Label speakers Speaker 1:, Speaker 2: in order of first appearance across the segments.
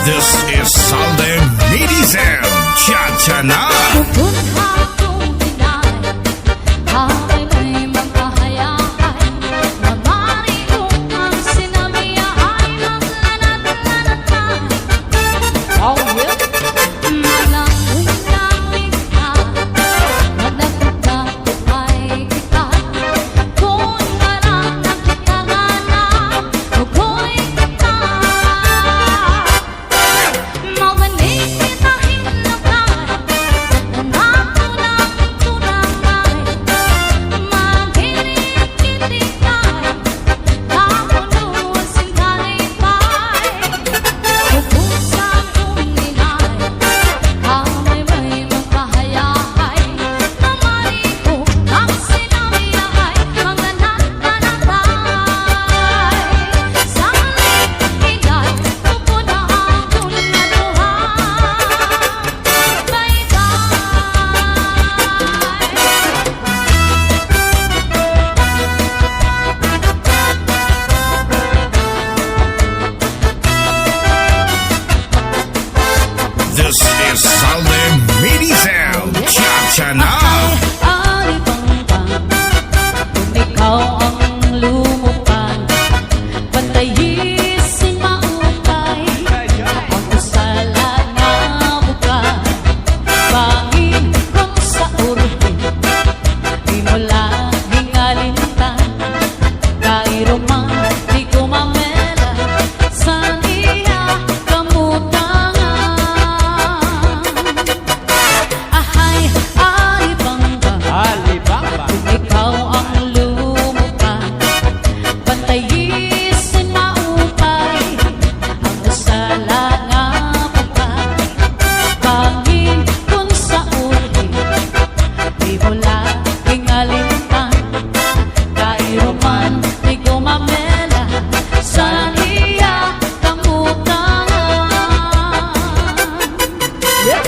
Speaker 1: This is Salden Medizel Cha-Cha na.
Speaker 2: Pupunta kong tinay, hangay may magkahayakay. Mamari kong ang sinamiya ay maglanat-lanatan. Oh, yeah? Malangoy-langoy ka, madagdag ay kita. Kung walang nakita nga na, hugoy kita. Mabalik kita hinagay, nanatunang-tunangay. Maghirit-kitikay, kapunusin kalipay. Pupusan kong nilay, hangay may magkahayakay. Mamari ko ang sinamiyay, maglanat-lanatay. Sa likilay, pupuna akong naluhay.
Speaker 1: This is Salden Medizel Cha-Cha na.
Speaker 2: Alipangpang, kung ikaw ang lumupan, pantayisin maupay. Ang usala na buka, bangin kong sa urbi, di mo laging alintan. Kairo man, di ko mamela, sa niya kamutangan. Ahay, alibangga, kung ikaw ang lumupan, pantayisin maupay. Ang usala nga buka, bangin kung sa uri, di mo laging alintan. Kairo man, di ko mamela, sa niya kamutangan. Yeah.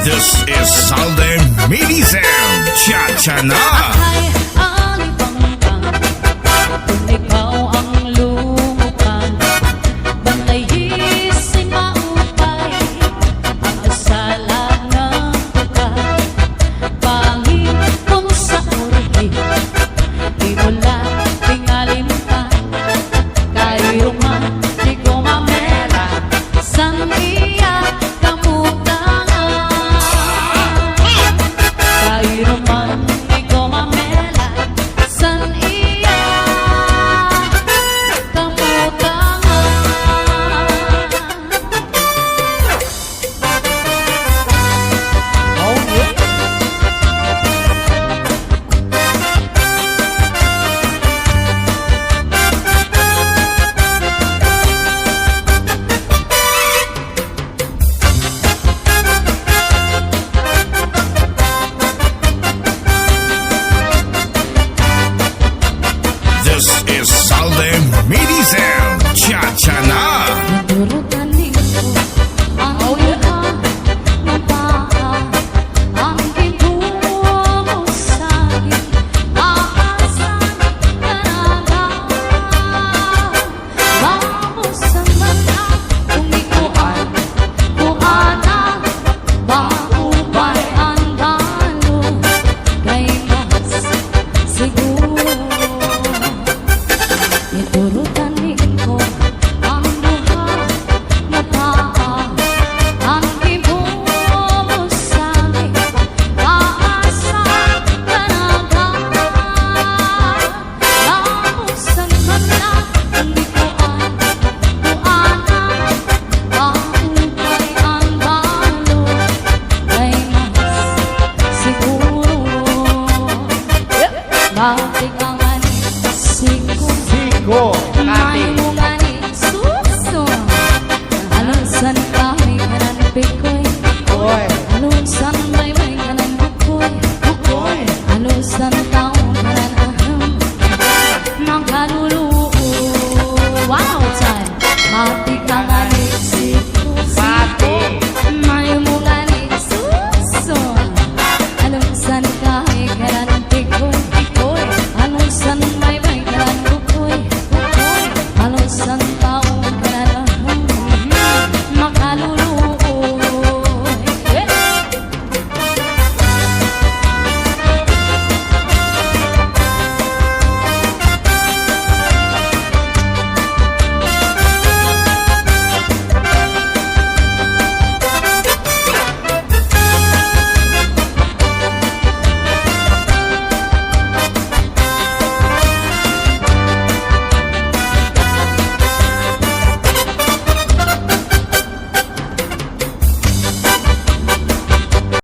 Speaker 1: This is Salden Medizel Cha-Cha na.
Speaker 2: Ay,